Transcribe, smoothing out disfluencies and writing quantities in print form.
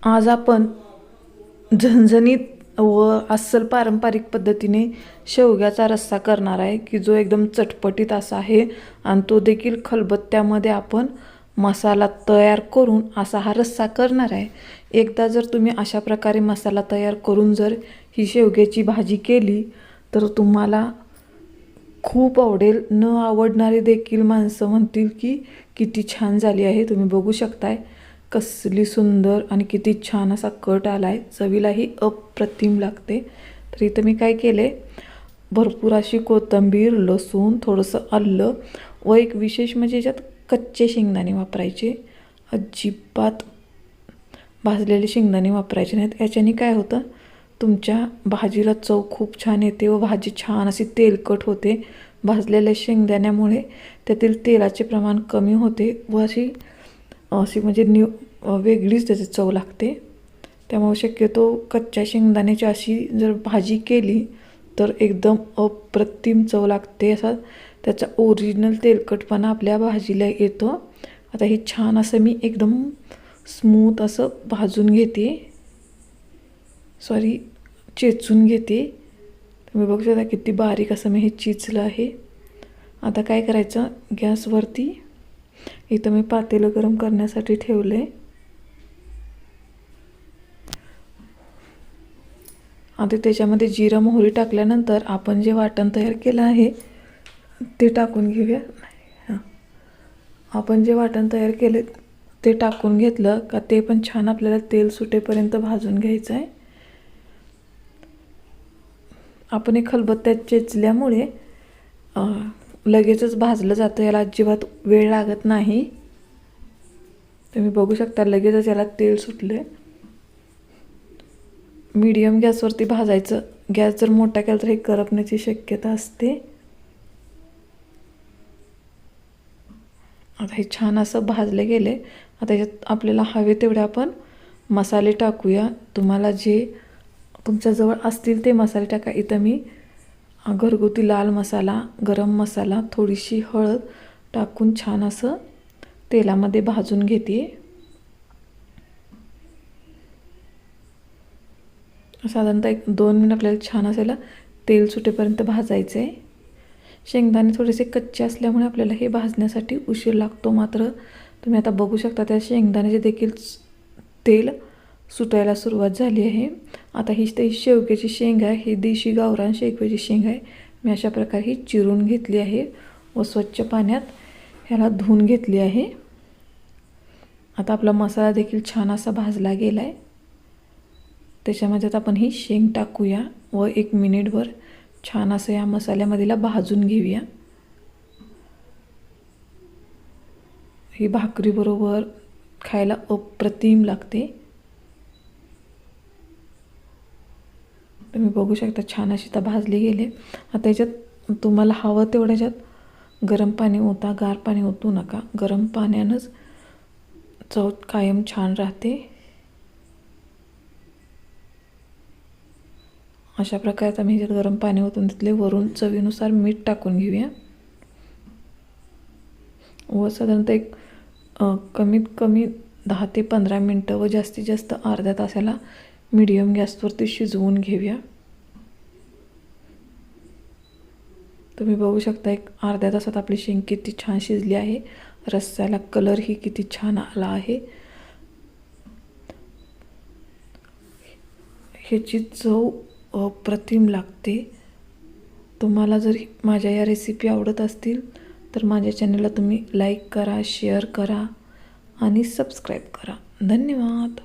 आज आपण झणझणीत व अस्सल पारंपरिक पद्धतीने शेवग्याचा रस्सा करणार आहे की जो एकदम चटपटीत असा आहे आणि तो देखील खलबत्त्यामध्ये आपण मसाला तयार करून असा हा रस्सा करणार आहे। एकदा जर तुम्ही अशा प्रकारे मसाला तयार करून जर ही शेवग्याची भाजी केली तर तुम्हाला खूप आवडेल। न आवडणारे देखील माणसं म्हणतील की किती छान झाली आहे। तुम्ही बघू शकताय कसली सुंदर आणि किती छान असा कट आलाय, चवीलाही अप्रतिम लागते। तर इथं मी काय केले, भरपूर अशी कोथिंबीर, लसूण, थोडंसं आलं व एक विशेष म्हणजे याच्यात कच्चे शेंगदाणे वापरायचे, अजिबात भाजलेले शेंगदाणे वापरायचे नाहीत। याच्याने काय होतं, तुमच्या भाजीला चव खूप छान येते व भाजी छान अशी तेलकट होते। भाजलेल्या शेंगदाण्यामुळे त्यातील तेलाचे प्रमाण कमी होते व अशी म्हणजे वेगळीच त्याची चव लागते। त्यामुळे शक्यतो कच्च्या शेंगदाण्याची अशी जर भाजी केली तर एकदम अप्रतिम चव लागते। असा त्याचा ओरिजिनल तेलकटपणा आपल्या भाजीला येतो। आता हे छान असं मी एकदम स्मूथ असं भाजून घेते, चेचून घेते। तुम्ही बघू शकता किती बारीक असं मी हे चेचलं आहे। आता काय करायचं, गॅसवरती इथं मी पातेलं गरम करण्यासाठी ठेवले। आता त्याच्यामध्ये जिरा मोहरी टाकल्यानंतर आपण जे वाटण तयार केलं आहे ते टाकून घेऊया। आपण जे वाटण तयार केले ते टाकून घेतलं का ते पण छान आपल्याला तेल सुटेपर्यंत भाजून घ्यायचं आहे। आपण हे खलबत्त्यात चेचल्यामुळे लगेचच भाजलं जातं, याला अजिबात वेळ लागत नाही। तुम्ही बघू शकता लगेचच याला तेल सुटले। मीडियम गॅसवरती भाजायचं, गॅस जर मोठा केला तर हे करपण्याची शक्यता असते। आता हे छान असं भाजले गेले। आता याच्यात आपल्याला हवे तेवढे आपण मसाले टाकूया, तुम्हाला जे तुमच्याजवळ असतील ते मसाले टाका। इथं मी घरगुती लाल मसाला, गरम मसाला, थोडीशी हळद टाकून छान असं तेलामध्ये भाजून घेते। साधारणतः 1-2 मिनिट आपल्याला छान असायला तेल सुटेपर्यंत भाजायचं आहे। शेंगदाणे थोडेसे कच्चे असल्यामुळे आपल्याला हे भाजण्यासाठी उशीर लागतो। मात्र तुम्ही आता बघू शकता त्या शेंगदाण्याचे देखील तेल सुटायला सुरुवात झाली आहे। आता ही शेवग्याची शेंग आहे, ही देशी गावरान शेवग्याची शेंग आहे। मी अशा प्रकारे ही चिरून घेतली आहे व स्वच्छ पाण्यात ह्याला धुवून घेतली आहे। आता आपला मसाला देखील छान असा भाजला गेला आहे। त्याच्यामध्ये आता आपण ही शेंग टाकूया व 1 मिनिटभर छान असं या मसाल्यामध्येला भाजून घेऊया। ही भाकरीबरोबर खायला अप्रतिम लागते। तुम्ही बघू शकता छान अशी तर भाजली गेले। आता याच्यात तुम्हाला हवं तेवढं याच्यात गरम पाणी ओता, गार पाणी ओतू नका, गरम पाण्यानंच चव कायम छान राहते। अशा प्रकारे आता मी ह्याच्यात गरम पाणी ओतून घेतले, वरून चवीनुसार मीठ टाकून घेऊया व साधारणतः एक कमीत कमी 10 ते 15 मिनटं व जास्तीत जास्त अर्ध्या तासाला मीडियम गॅसवरती शिजवून घेऊया। तुम्ही बघू शकता एक अर्ध्या तासात आपली शेंग किती छान शिजली आहे। रस्स्याला कलरही किती छान आला आहे। ह्याची चव अप्रतिम लागते। तुम्हाला जर माझ्या या रेसिपी आवडत असतील तर माझ्या चॅनलला तुम्ही लाईक करा, शेअर करा आणि सबस्क्राईब करा। धन्यवाद।